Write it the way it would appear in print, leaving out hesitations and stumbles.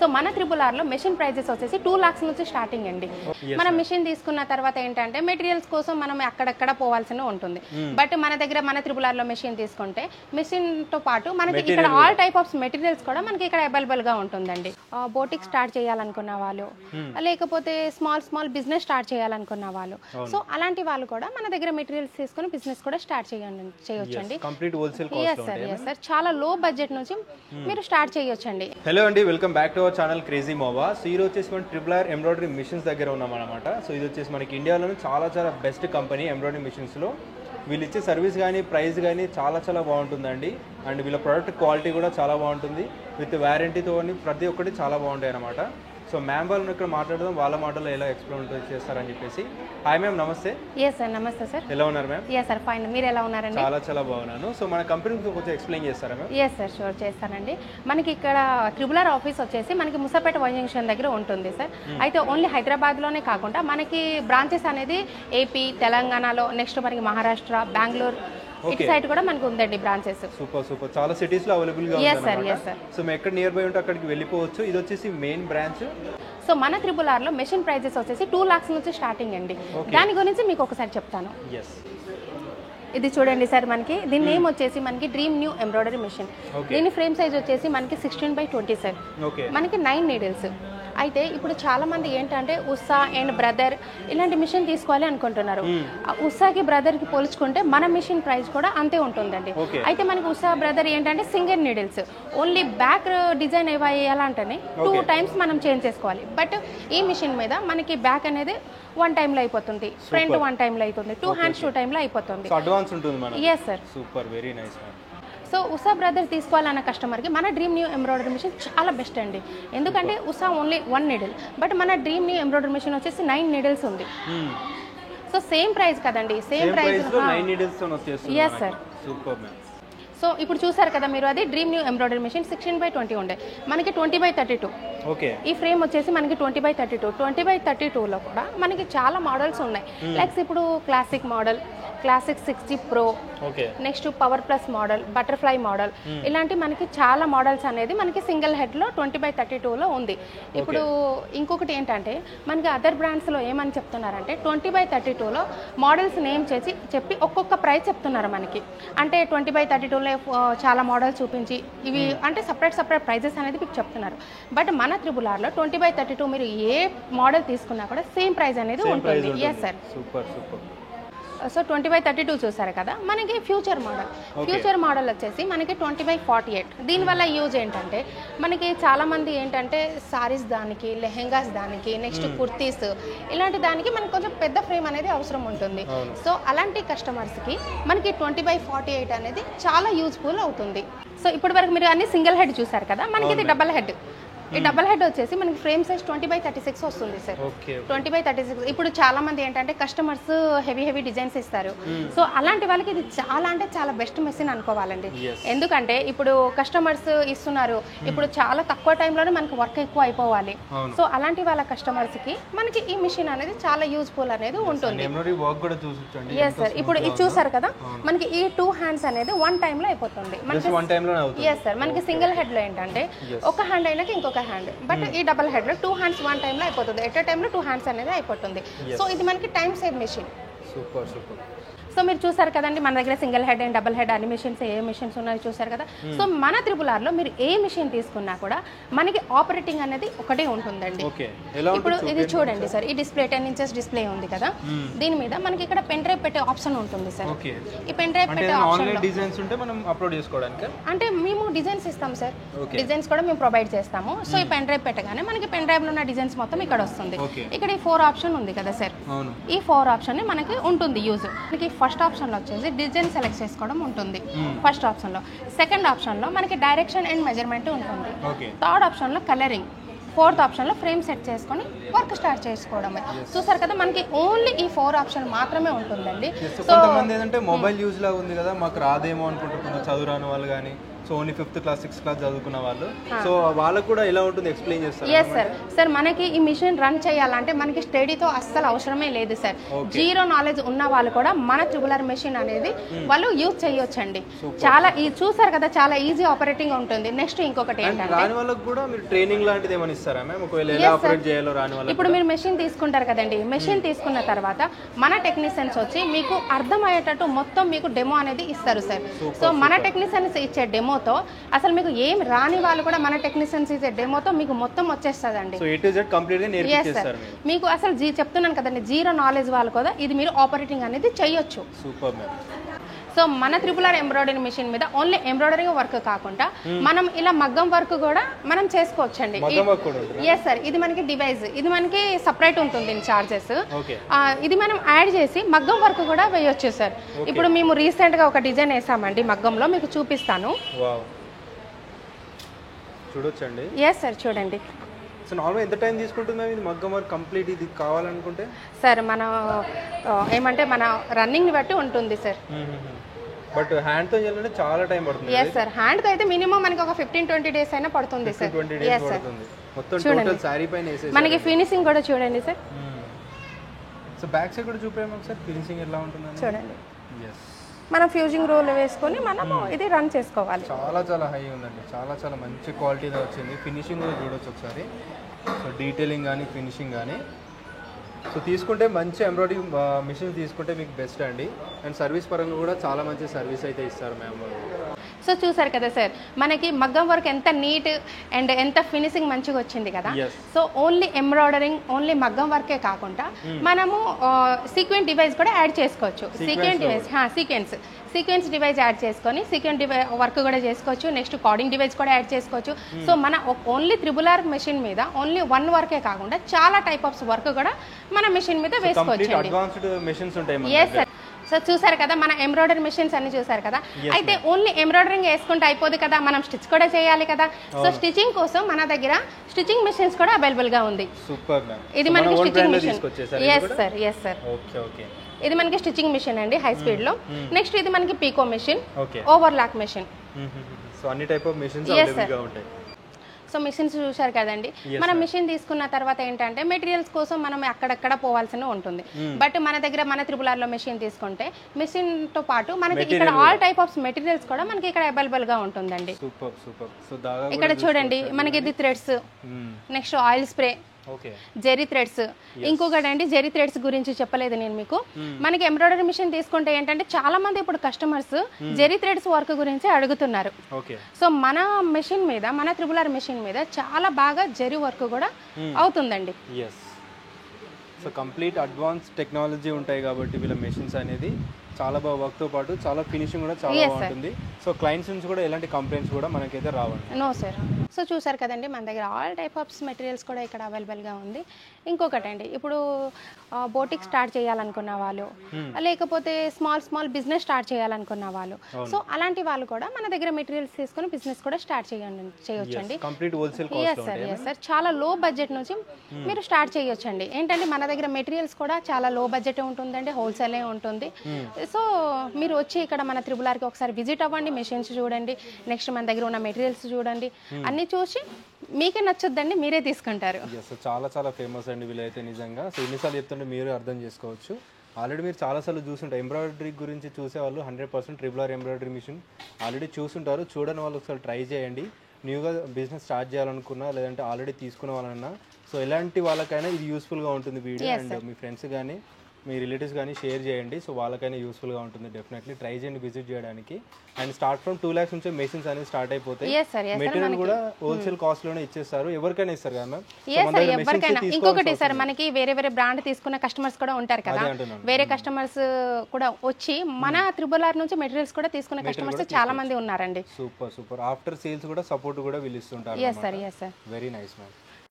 So మన త్రిబుల్-ఆర్లో machine prices వచ్చేసి 2 lakhs నుంచి స్టార్టింగ్ అండి. మనం మెషిన్ తీసుకున్న తర్వాత ఏంటంటే మెటీరియల్స్ కోసం మనం అక్కడక్కడ పోవాల్సి ఉంటుంది. బట్ మన దగ్గర మన త్రిబుల్-ఆర్లో మెషిన్ తీసుకుంటే మెషిన్తో పాటు మనకి ఇక్కడ ఆల్ టైప్ ఆఫ్ మెటీరియల్స్ కూడా మనకి ఇక్కడ అవైలబుల్గా ఉంటుందండి. బోటిక్ స్టార్ట్ చేయాలనుకున్న వాళ్ళు, లేకపోతే స్మాల్ బిజినెస్ స్టార్ట్ చేయాలనుకున్న వాళ్ళు, సో అలాంటి వాళ్ళు కూడా మన దగ్గర మెటీరియల్స్ తీసుకొని బిజినెస్ కూడా స్టార్ట్ చేయొచ్చండి. సార్ చాలా లో బడ్జెట్ నుంచి మీరు స్టార్ట్ చేయొచ్చండి. హలో అండి, welcome back to our channel crazy మోవా. So ఈ రోజు వచ్చేసి మనం త్రిబుల్-ఆర్ ఎంబ్రాయిడరీ మిషన్స్ దగ్గర ఉన్నాం అనమాట. సో ఇది వచ్చేసి మనకి ఇండియాలోనే చాలా బెస్ట్ కంపెనీ ఎంబ్రాయిడరీ మిషన్స్లో. వీళ్ళు ఇచ్చే సర్వీస్ కానీ ప్రైస్ కానీ చాలా బాగుంటుందండి. అండ్ వీళ్ళ ప్రోడక్ట్ క్వాలిటీ కూడా చాలా బాగుంటుంది. విత్ వారంటీతో ప్రతి ఒక్కటి చాలా బాగుంటాయి అనమాట. సో మ్యామ్ వాళ్ళని ఇక్కడ మాట్లాడదాం, వాళ్ళ మాటల్లో ఎలా ఎక్స్ప్లెయిన్ చేస్తారని చెప్పేసి. హాయ్ మ్యామ్, నమస్తే. సార్ నమస్తే సార్. ఎలా ఉన్నారు మ్యామ్? సార్ ఫైన్, మీరు ఎలా ఉన్నారండి? చాలా బాగున్నాను. సో మన కంపెనీ కొంచెం ఎక్స్ప్లెయిన్ చేస్తారా మ్యామ్? సార్ షూర్ చేస్తానండి. మనకి ఇక్కడ త్రిబుల్-ఆర్ ఆఫీస్ వచ్చేసి మనకి ముసాపేట జంక్షన్ దగ్గర ఉంటుంది సార్. అయితే ఓన్లీ హైదరాబాద్లోనే కాకుండా మనకి బ్రాంచెస్ అనేది ఏపీ, తెలంగాణలో, నెక్స్ట్ మనకి మహారాష్ట్ర, బెంగళూరు ఇటు సైడ్ కూడా మనకు ఉందండి బ్రాంచెస్. సూపర్ చాలా సిటీస్ లో అవైలబుల్ గా ఉంది. సో మేము ఎక్కడ నియర్ బై ఉంటే అక్కడికి వెళ్ళిపోవచ్చు. ఇది వచ్చేసి మెయిన్ బ్రాంచ్. సో మన త్రిబుల్-ఆర్లో మెషిన్ ప్రైజెస్ వచ్చేసి 2 lakhs నుంచి స్టార్టింగ్ అండి. దాని గురించి మీకు ఒకసారి చెప్తాను. ఇది చూడండి సార్, మనకి దీని నేమ్ వచ్చేసి మనకి డ్రీమ్ న్యూ ఎంబ్రాయిడరీ మిషన్. దీని ఫ్రేమ్ సైజ్ వచ్చేసి మనకి 16x20 సార్. మనకి 9 needles. అయితే ఇప్పుడు చాలా మంది ఏంటంటే ఉషా అండ్ బ్రదర్ ఇలాంటి మిషన్ తీసుకోవాలి అనుకుంటున్నారు. ఉషాకి బ్రదర్కి పోల్చుకుంటే మన మిషన్ ప్రైస్ కూడా అంతే ఉంటుందండి. అయితే మనకి ఉషా బ్రదర్ ఏంటంటే single needles, only back design వేయాలంటేనే 2 times మనం చేంజ్ చేసుకోవాలి. బట్ ఈ మిషన్ మీద మనకి బ్యాక్ అనేది 1 time లో అయిపోతుంది, ఫ్రంట్ 1 time లో అవుతుంది, 2 hands 2 time లో అయిపోతుంది. Sir super, very nice. So Usha brother తీసుకోవాలన్న కస్టమర్కి మన డ్రీమ్ న్యూ ఎంబ్రాయిడరీ మిషన్ చాలా బెస్ట్ అండి. ఎందుకంటే ఉషా ఓన్లీ 1 needle, బట్ మన డ్రీమ్ న్యూ ఎంబ్రాయిడరీ మిషన్ వచ్చేసి 9 needles ఉంది. సో సేమ్ ప్రైస్ కదండి, same price. Sir super. So ఇప్పుడు చూసారు కదా మీరు, అది dream new embroidery machine 16x20 ఉండే, మనకి 20x32. ఈ ఫ్రేమ్ వచ్చేసి మనకి 20x32. 20x32లో కూడా మనకి చాలా మోడల్స్ ఉన్నాయి. లైక్స్ ఇప్పుడు classic model, classic 6G Pro, next power plus model, butterfly model, ఇలాంటి మనకి చాలా మోడల్స్ అనేది మనకి సింగిల్ హెడ్లో 20x32లో ఉంది. ఇప్పుడు ఇంకొకటి ఏంటంటే మనకి అదర్ బ్రాండ్స్లో ఏమని చెప్తున్నారంటే 20x32లో మోడల్స్ నేమ్ చేసి చెప్పి ఒక్కొక్క ప్రైస్ చెప్తున్నారు మనకి. అంటే 20x32లో చాలా మోడల్స్ చూపించి ఇవి అంటే సపరేట్ ప్రైజెస్ అనేది మీకు చెప్తున్నారు. బట్ మన త్రిబుల్-ఆర్లో 20x32 మీరు ఏ మోడల్ తీసుకున్నా కూడా సేమ్ ప్రైస్ అనేది ఉంటుంది. Sir super. సో 20x32 చూసారు కదా, మనకి ఫ్యూచర్ మోడల్ వచ్చేసి మనకి 20x48. దీనివల్ల యూజ్ ఏంటంటే మనకి చాలామంది ఏంటంటే సారీస్ దానికి, లెహెంగాస్ దానికి, నెక్స్ట్ కుర్తీస్ ఇలాంటి దానికి మనకి కొంచెం పెద్ద ఫ్రేమ్ అనేది అవసరం ఉంటుంది. సో అలాంటి కస్టమర్స్కి మనకి 20x48 అనేది చాలా యూజ్ఫుల్ అవుతుంది. సో ఇప్పటి వరకు మీరు అన్ని సింగిల్ హెడ్ చూసారు కదా, మనకి ఇది డబల్ హెడ్. ఈ డబల్ హెడ్ వచ్చేసి మనకి ఫ్రేమ్ సైజ్ 20x36 వస్తుంది సార్. 20x36. ఇప్పుడు చాలా మంది ఏంటంటే కస్టమర్స్ హెవీ డిజైన్స్ ఇస్తారు. సో అలాంటి వాళ్ళకి ఇది చాలా బెస్ట్ మెషిన్ అనుకోవాలండి. ఎందుకంటే ఇప్పుడు కస్టమర్స్ ఇస్తున్నారు, ఇప్పుడు చాలా తక్కువ టైంలోనే మనకి వర్క్ ఎక్కువ అయిపోవాలి. సో అలాంటి వాళ్ళ కస్టమర్స్కి మనకి ఈ మిషన్ అనేది చాలా యూజ్ఫుల్ అనేది ఉంటుంది. సార్ ఇప్పుడు ఇది చూసారు కదా, మనకి ఈ 2 hands అనేది 1 time లో అయిపోతుంది. సార్ మనకి సింగిల్ హెడ్ లో ఏంటంటే ఒక హ్యాండ్ అయినాక ఇంకొక హ్యాండ్, బట్ ఈ డబల్ హెడ్ లో 2 hands 1 time లో అయిపోతుంది. ఎట్ టైంలో 2 hands అనేది అయిపోతుంది. సో ఇది మనకి time save machine. Super. So మీరు చూసారు కదండి, మన దగ్గర single head and double head అన్ని మిషన్స్ ఏ మిషన్స్ ఉన్నాయో చూసారు కదా. సో మన త్రిబుల్-ఆర్లో మీరు ఏ మిషన్ తీసుకున్నా కూడా మనకి ఆపరేటింగ్ అనేది ఒకటే ఉంటుందండి. ఇప్పుడు ఇది చూడండి సార్, ఈ డిస్ప్లే 10 inches డిస్ప్లే ఉంది కదా, దీని మీద మనకి ఇక్కడ పెన్ డ్రైవ్ పెట్టే ఆప్షన్ ఉంటుంది సార్. ఈ పెన్ డ్రైవ్ పెట్టే ఆప్షన్ అంటే మేము డిజైన్స్ ఇస్తాం సార్, డిజైన్స్ కూడా మేము ప్రొవైడ్ చేస్తాము. సో ఈ పెన్ డ్రైవ్ పెట్టగానే మనకి పెన్ డ్రైవ్ లో ఉన్న డిజైన్స్ మొత్తం ఇక్కడ వస్తుంది. ఇక్కడ ఈ 4 ఆప్షన్ ఉంది కదా సార్, ఈ 4 ఆప్షన్ మనకి ఉంటుంది యూజ్. మనకి ఫస్ట్ ఆప్షన్లో వచ్చేసి డిజైన్ సెలెక్ట్ చేసుకోవడం ఉంటుంది ఫస్ట్ ఆప్షన్లో. సెకండ్ ఆప్షన్లో మనకి డైరెక్షన్ అండ్ మెజర్మెంట్ ఉంటుంది. థర్డ్ ఆప్షన్లో కలరింగ్. ఫోర్త్ ఆప్షన్లో ఫ్రేమ్ సెట్ చేసుకొని వర్క్ స్టార్ట్ చేసుకోవడమే. చూసారు కదా, మనకి ఓన్లీ ఈ 4 ఆప్షన్ మాత్రమే ఉంటుందండి. సో కొంతమంది ఏంటంటే మొబైల్ యూజ్ లా ఉంది కదా, మాకు రాదేమో అనుకుంటున్నారు చదువురాని వాళ్ళు కానీ, so only 5th class 6th class చదువుకున్న వాళ్ళు, సో వాళ్ళకు కూడా ఎలా ఉంటుంది ఎక్స్ప్లెయిన్ చేస్తారు? Yes sir. సార్ మనకి ఈ మిషన్ రన్ చేయాలంటే మనకి స్టడీతో అస్సలు అవసరమే లేదు సార్. జీరో నాలెడ్జ్ ఉన్న వాళ్ళు కూడా మన ట్రిబులర్ మెషిన్ అనేది వాళ్ళు యూజ్ చేయొచ్చండి. చాలా చూసారు కదా, చాలా ఈజీ ఆపరేటింగ్ ఉంటుంది. నెక్స్ట్ ఇంకొకటి ఏంటంటే రాని వాళ్ళకి కూడా మీరు ట్రైనింగ్ లాంటిది ఏమైనా ఇస్తారా మ్యామ్? ఒకవేళ ఎలా ఆపరేట్ చేయాలో రాని వాళ్ళకి ఇప్పుడు మీరు మెషిన్ తీసుకుంటారు కదండి, మెషిన్ తీసుకున్న తర్వాత మన టెక్నీషియన్స్ వచ్చి మీకు అర్థమయ్యేటట్టు మొత్తం మీకు డెమో అనేది ఇస్తారు సార్. సో మన టెక్నీషియన్స్ ఇచ్చే డెమోతో అసలు మీకు ఏం రాని వాళ్ళు కూడా మన టెక్నీషియన్స్ ఇచ్చే డెమోతో మీకు మొత్తం వచ్చేస్తుందండి. So A to Z complete గా నేర్పిస్తారు మీకు. అసలు చెప్తున్నాను కదండి, జీరో నాలెడ్జ్ వాళ్ళు కూడా ఇది మీరు ఆపరేటింగ్ అనేది చేయొచ్చు. Super ma'am. సో మన త్రిపులర్ ఎంబ్రాయిడరీ మిషన్ మీద ఓన్లీ ఎంబ్రాయిడరీ వర్క్ కాకుండా మనం ఇలా మగ్గం వర్క్ కూడా మనం చేసుకోవచ్చండి. Yes sir. ఇది మనకి డివైస్, ఇది మనకి సపరేట్ ఉంటుంది చార్జెస్. ఇది మనం యాడ్ చేసి మగ్గం వర్క్ కూడా వేయొచ్చు సార్. ఇప్పుడు మేము రీసెంట్ గా ఒక డిజైన్ వేసామండి మగ్గంలో, మీకు చూపిస్తాను. చూడొచ్చండి. ఎస్ సార్, చూడండి. సో నార్మల్ ఎంత టైం తీసుకుంటుంది ఇది మగ్గం వర్క్ కంప్లీట్ ఇది కావాలనుకుంటే? సార్ మన ఏమంటే మన రన్నింగ్ ని బట్టి ఉంటుంది సార్. బట్ హ్యాండ్ తో చేయాలంటే చాలా టైం పడుతుంది. Yes sir. హ్యాండ్ తో అయితే మినిమం మనకి ఒక 15-20 డేస్ అయినా పడుతుంది సార్. Yes sir. మొత్తం టోటల్ సారీ పైన వేసేసి మనకి ఫినిషింగ్ కూడా చూడండి సార్. సో బ్యాక్ సైడ్ కూడా చూపాము ఒకసారి ఫినిషింగ్ ఎలా ఉంటుందని చూడండి. ఎస్. మనం ఫ్యూజింగ్ రోల్ వేసుకొని మనము ఇది రన్ చేసుకోవాలి. చాలా హై ఉందండి, చాలా మంచి క్వాలిటీగా వచ్చింది. ఫినిషింగ్ కూడా చూడొచ్చు ఒకసారి. సో డీటెయిలింగ్ కానీ ఫినిషింగ్ కానీ సో తీసుకుంటే మంచి ఎంబ్రాయిడరీ మిషన్ తీసుకుంటే మీకు బెస్ట్ అండి. అండ్ సర్వీస్ పరంగా కూడా చాలా మంచి సర్వీస్ అయితే ఇస్తారు మ్యామ్. సో చూసారు కదా సార్, మనకి మగ్గం వర్క్ ఎంత నీట్ అండ్ ఎంత ఫినిషింగ్ మంచిగా వచ్చింది కదా. సో ఓన్లీ ఎంబ్రాయిడరింగ్, ఓన్లీ మగ్గం వర్కే కాకుండా మనము సీక్వెన్స్ డివైస్ కూడా యాడ్ చేసుకోవచ్చు. సీక్వెన్స్ డివైస్ యాడ్ చేసుకొని సీక్వెన్స్ వర్క్ కూడా చేసుకోవచ్చు. నెక్స్ట్ కార్డింగ్ డివైస్ కూడా యాడ్ చేసుకోవచ్చు. సో మన ఓన్లీ త్రిబులర్ మెషిన్ మీద ఓన్లీ వన్ వర్కే కాకుండా చాలా టైప్ ఆఫ్ వర్క్ కూడా మన మెషిన్ మీద వేసుకోవచ్చు. Yes sir. సో చూసారు కదా మన ఎంబ్రాయిడరీ మెషిన్స్ అన్ని చూసారు కదా. అయితే ఓన్లీ ఎంబ్రాయిడరింగ్ వేసుకుంటే అయిపోదు కదా, మనం స్టిచ్ కూడా చేయాలి కదా. సో స్టిచింగ్ కోసం మన దగ్గర స్టిచింగ్ మెషిన్స్ కూడా అవైలబుల్ గా ఉంది. ఇది మనకి stitching machine. Yes sir. Yes sir. ఇది మనకి స్టిచింగ్ మిషన్ అండి, హై స్పీడ్ లో. నెక్స్ట్ ఇది మనకి pico machine, overlock machine. So అన్ని టైప్ ఆఫ్ మెషిన్స్ అవైలబుల్ గా ఉంటాయి. సో మిషన్స్ చూసారు కదండి. మనం మిషన్ తీసుకున్న తర్వాత ఏంటంటే మెటీరియల్స్ కోసం మనం అక్కడక్కడ పోవాల్సిన ఉంటుంది. బట్ మన దగ్గర మన త్రిబులర్ లో మెషిన్ తీసుకుంటే మెషిన్ తో పాటు మనకి ఇక్కడ ఆల్ టైప్ ఆఫ్ మెటీరియల్స్ కూడా మనకి ఇక్కడ అవైలబుల్ గా ఉంటుందండి. ఇక్కడ చూడండి మనకి ఇది threads, next oil spray, zari threads. ఇంకొకటి అండి, జెరీ థ్రెడ్స్ గురించి చెప్పలేదు నేను మీకు. మనకి ఎంబ్రాయిడరీ మిషన్ తీసుకుంటే ఏంటంటే చాలా మంది ఇప్పుడు కస్టమర్స్ జెరీ థ్రెడ్స్ వర్క్ గురించి అడుగుతున్నారు. సో మన మెషిన్ మీద, మన త్రిబులర్ మెషిన్ మీద చాలా బాగా జెరీ వర్క్ కూడా అవుతుందండి. సో కంప్లీట్ అడ్వాన్స్ టెక్నాలజీ ఉంటాయి కాబట్టి వీళ్ళ మెషిన్స్ అనేది చాలా బాగా వర్క్ తో పాటు చాలా ఫినిషింగ్ కూడా చాలా బాగుంటుంది. సో క్లయింట్స్ నుంచి కూడా ఎలాంటి కంప్లైంట్స్ కూడా మనకైతే రావండి. No sir. సో చూసారు కదండి, మన దగ్గర ఆల్ టైప్ ఆఫ్ మెటీరియల్స్ కూడా ఇక్కడ అవైలబుల్గా ఉంది. ఇంకొకటి అండి, ఇప్పుడు బోటిక్ స్టార్ట్ చేయాలనుకున్న వాళ్ళు, లేకపోతే స్మాల్ బిజినెస్ స్టార్ట్ చేయాలనుకున్న వాళ్ళు, సో అలాంటి వాళ్ళు కూడా మన దగ్గర మెటీరియల్స్ తీసుకొని బిజినెస్ కూడా స్టార్ట్ చేయొచ్చండి. Yes sir. Yes sir. చాలా లో బడ్జెట్ నుంచి మీరు స్టార్ట్ చేయొచ్చండి. ఏంటంటే మన దగ్గర మెటీరియల్స్ కూడా చాలా లో బడ్జెట్ ఉంటుందండి, హోల్సేలే ఉంటుంది. సో మీరు వచ్చి ఇక్కడ మన త్రిబులర్కి ఒకసారి విజిట్ అవ్వండి, మెషిన్స్ చూడండి, నెక్స్ట్ మన దగ్గర ఉన్న మెటీరియల్స్ చూడండి, అన్ని చూసి మీకే నచ్చొద్దండి, మీరే తీసుకుంటారు. చాలా ఫేమస్ అండి వీళ్ళైతే నిజంగా. సో ఎన్నిసార్లు చెప్తుంటే మీరు అర్థం చేసుకోవచ్చు. ఆల్రెడీ మీరు చాలాసార్లు చూసుంటారు, ఎంబ్రాయిడరీ గురించి చూసేవాళ్ళు 100% ట్రిబులర్ ఎంబ్రాయిడరీ మిషన్ ఆల్రెడీ చూసుంటారు. చూడని వాళ్ళు ఒకసారి ట్రై చేయండి. న్యూగా బిజినెస్ స్టార్ట్ చేయాలనుకున్నా, లేదంటే ఆల్రెడీ తీసుకునే వాళ్ళన్నా, సో ఎలాంటి వాళ్ళకైనా ఇది యూస్ఫుల్గా ఉంటుంది వీడియో. అండ్ మీ ఫ్రెండ్స్ కానీ మీ రిలేటివ్స్ కానీ షేర్ చేయండి. సో వాళ్ళకైనా యూస్ఫుల్గా ఉంటుంది. డెఫినెట్లీ ట్రై చేయండి విజిట్ చేయడానికి. అండ్ స్టార్ట్ ఫ్రమ్ 2 lakhs నుంచి మెషిన్స్ అనేది స్టార్ట్ అయిపోతాయి. మెటీరియల్ కూడా హోల్సేల్ కాస్ట్ లోనే ఇచ్చేస్తారు, ఎవరికైనా ఇస్తారు కదా మ్యామ్. ఎవరికైనా. ఇంకొకటి సార్, మనకి వేరే బ్రాండ్ తీసుకున్న కస్టమర్స్ కూడా ఉంటారు కదా, వేరే కస్టమర్స్ కూడా వచ్చి మన త్రిబులర్ నుంచి మెటీరియల్స్ కూడా తీసుకున్న కస్టమర్స్ చాలా మంది ఉన్నారండి. సూపర్. ఆఫ్టర్ సేల్స్ కూడా సపోర్ట్ కూడా వీళ్ళు ఇస్తుంటారు. Yes sir. Very nice ma'am.